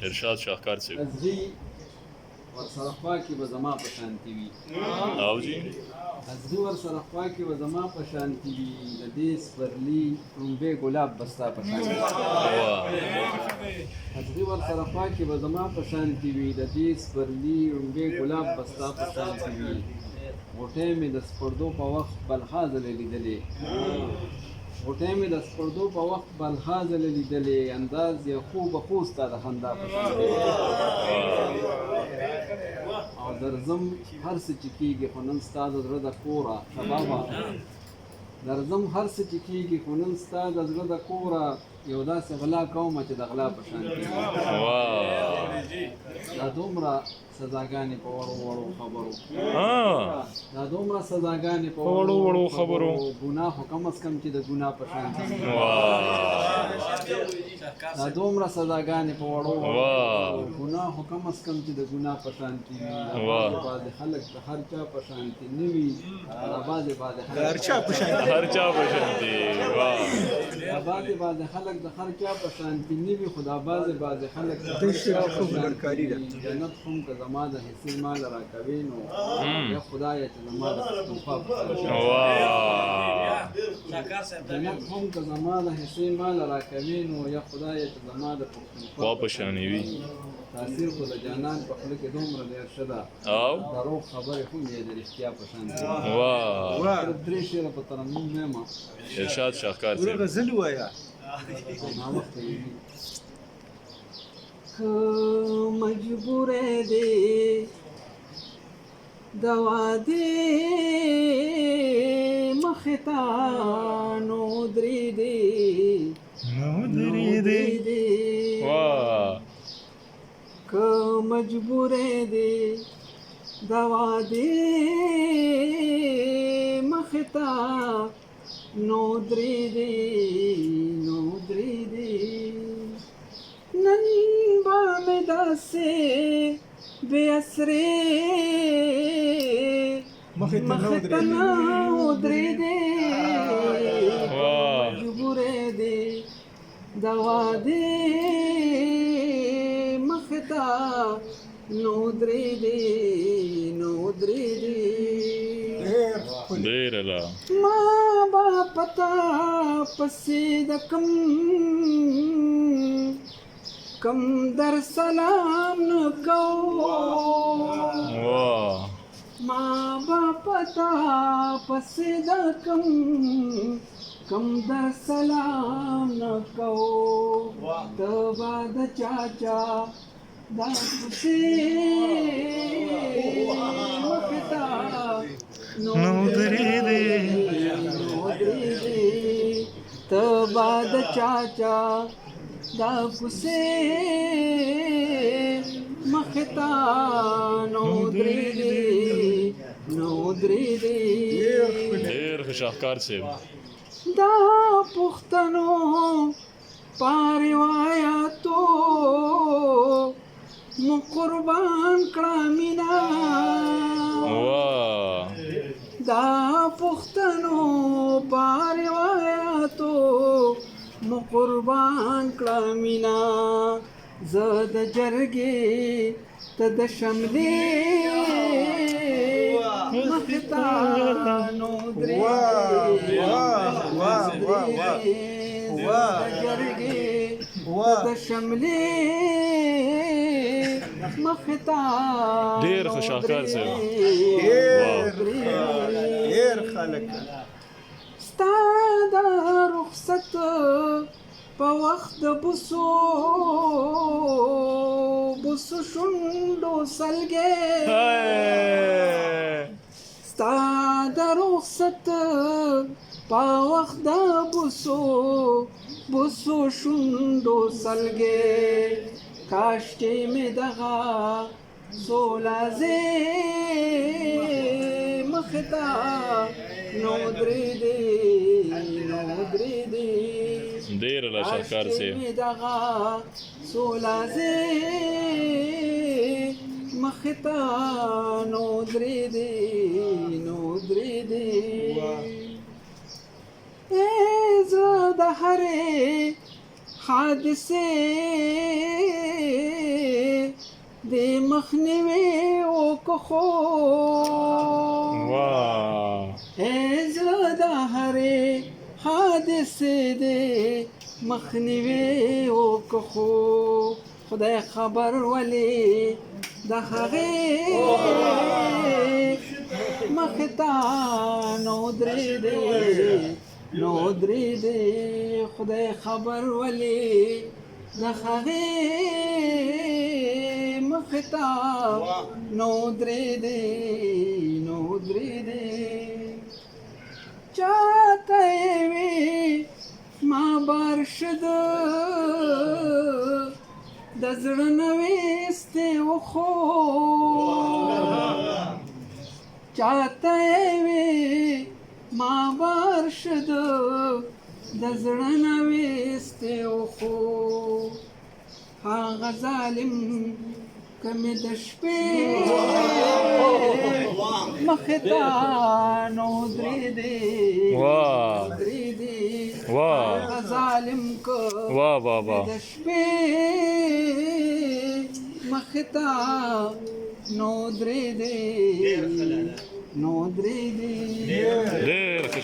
ارشاد شاهکار صاحب ازغي ورسره خوا کې به زما په شانتي وي او جی ازغي ورسره خوا کې به زما په شانتي وي د دې سپرلي رومبې ګلاب به ستا په شانتي وي ازغي ورسره خوا کې به زما په شانتي وي د دې سپرلي رومبې ګلاب به ستا په شانتي وي غوټۍ مې د سپردو په وخت بلخازله لیدلې غوټۍ مې د سپردو په وخت بلخازله لیدلې انداز یې خوبه خو ستا د خندا په شانتي وي او درځم هر څه چې کېږي خو نن ستا د زړه د کوره شبابه درځم هر څه چې کېږي خو نن ستا د زړه د کوره یو داسې غلا کومه چې د غلا په شان کېږي دا دومره سزاګانې په وړو وړو خبرو دا دومره سزاګانې په وړو وړو خبرو ګناه خو کم از کم چې د ګناه په شان کېږي دا دومره سزاګانې په وړو وړو ګناه خو کم از کم چې د ګناه په شان کېږي بعضې خلک د هر چا په شان کې نه وي بعضې هر چا په شان هر چا په شان دي بعضې خلک د هر چا په شان کې نه وي خو دا بعضې خلک د هر چا په شان کې جنت هم که زما د حصې مال راکوي نو یا خدایه چې زما د پښتونخوا په جنت هم که زما د حصې مال راکوي نو یا خدایه چې زما د پښتونخوا په شان وي تاثیر خو د جانان په خوله کې دومره ډېر ښه ده او دروغ خبرې خو یې د رښتیا په شان دي درې شعره په ترنم نه یم ارشاد شاهکار صاحب غزل ووایه ناوخته یې که مجبور دی د واده مخې ته نو درېدې که مجبور دی د واده مخې ته نو درېدې نن به مې داسې بې اسرې مخې ته نه ودرېدې مجبور دی د واده مخې ته نو درېدې ډېره لا ما با پتا پسې د کم در سلام نه کوو ما با پتا پسې د کم در سلام نه کوو ته به د چاچا دا پسې مخې ته نو درېدې ته به د چاچا دا پسې مخې ته نو درېدې ډېر ښه شاهکار صاحب دا پښتنو په روایاتو مو قربان کړه مینا دا پښتنو په روایاتو مو قربان کړه مینا زه د جرګې ته د شملې مخې ته نو درېدې جرګې د شملې مخې ته ډېر ښه شاهکار صاحب ډېر خلک ستا د رخصت په وخت د بوسو شونډو سلګې ستا د رخصت په وخت د بوسو شونډو سلګې کاش چې مې دغه سولازې مخې ته نو درېدې ډېره لا شاهکار صاحب دغه سولازې مخې ته نو درېدې زه د هرې حادثه د مخنیوي وکخو واه زړه د هرې حادثه د مخنیوي وکخو خدای خبر ولې د هغې مخته نو درېدې خدای خبر ولې د هغې مخته نو درېدې چاته یې وي ما بار شده د زړه نه ویستې وخو چاته یې وي ما بار شده د زړه نه ویستې وخو هغه ظالم که مې د شپې مخې ته نو درېدې هغه ظالم که د شپې مخې ته نو درېدې ډېر ښه